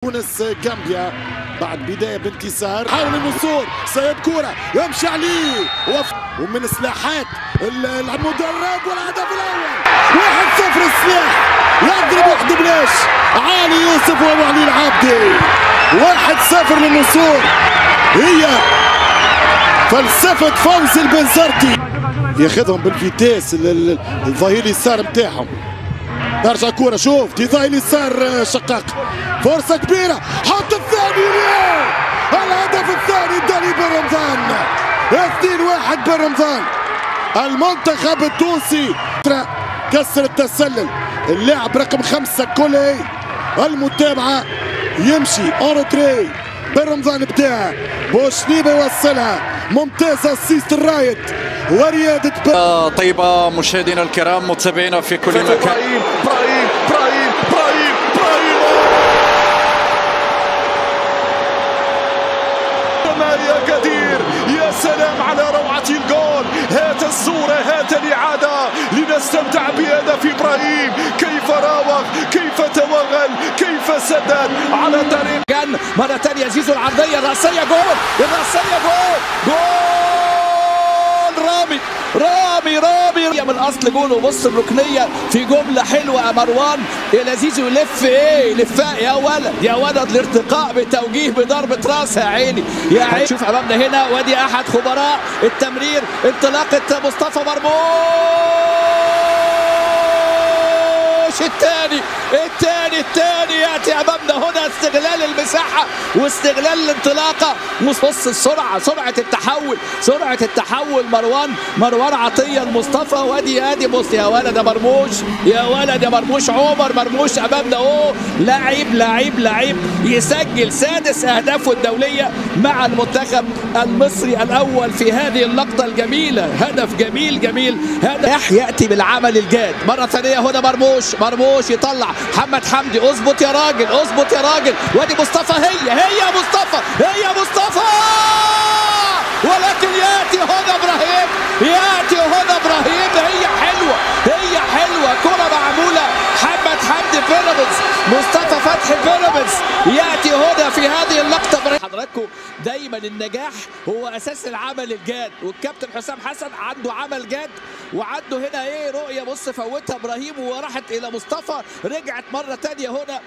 تونس جامبيا بعد بداية بانتصار حاول الوصول سيد كورة يمشي عليه ومن سلاحات المدرب والهدف الأول 1-0 السلاح يضرب وحده بلاش علي يوسف وابو علي العابدي 1-0 للنصور هي فلسفة فوزي البنزرتي ياخذهم بالفيتيس الظهير اليسار نتاعهم. ترجع كورة شوف ظهير اليسار شقاق فرصة كبيرة حط الثاني الهدف الثاني داني بن رمضان 2-1 بن رمضان. المنتخب التونسي كسر التسلل اللاعب رقم 5 كولي المتابعة يمشي اورتري بن رمضان بتاعه بوشنيبه يوصلها ممتازة اسيست الرايد وريادة طيبة مشاهدينا الكرام متابعينا في كل مكان. إبراهيم جمال يا قدير يا سلام على روعة الجول. هات الصورة هات الإعادة لنستمتع بهدف إبراهيم كيف راوغ كيف توغل كيف سدد على طريق كان مرة ثانية زيزو العرضية الرأسية جول الرأسية جول رامي من اصل جول وبص الركنيه في جمله حلوه يا مروان الى زيزو يلف لفاء يا ولد الارتقاء بتوجيه بضربه راس يا عيني يا عيني. شوف امامنا هنا وادي احد خبراء التمرير انطلاقه مصطفى مرموش الثاني ياتي امامنا هنا استغلال المساحه واستغلال الانطلاقه بص سرعه التحول مروان عطيه المصطفى وادي بص يا ولد يا مرموش عمر مرموش امامنا اهو لاعب يسجل سادس اهدافه الدوليه مع المنتخب المصري الاول في هذه اللقطه الجميله. هدف جميل هدف ياتي بالعمل الجاد مره ثانيه هنا مرموش يطلع محمد حمدي اظبط يا راجل وادي مصطفى هي مصطفى ولكن ياتي هنا ابراهيم هي حلوه كره معموله محمد حمدي بيراميدز مصطفى فتحي بيراميدز ياتي هنا في هذه اللقطه. حضراتكم دايما النجاح هو اساس العمل الجاد والكابتن حسام حسن عنده عمل جاد وعنده هنا رؤيه بص فوتها ابراهيم وراحت الى مصطفى رجعت مره ثانيه هنا.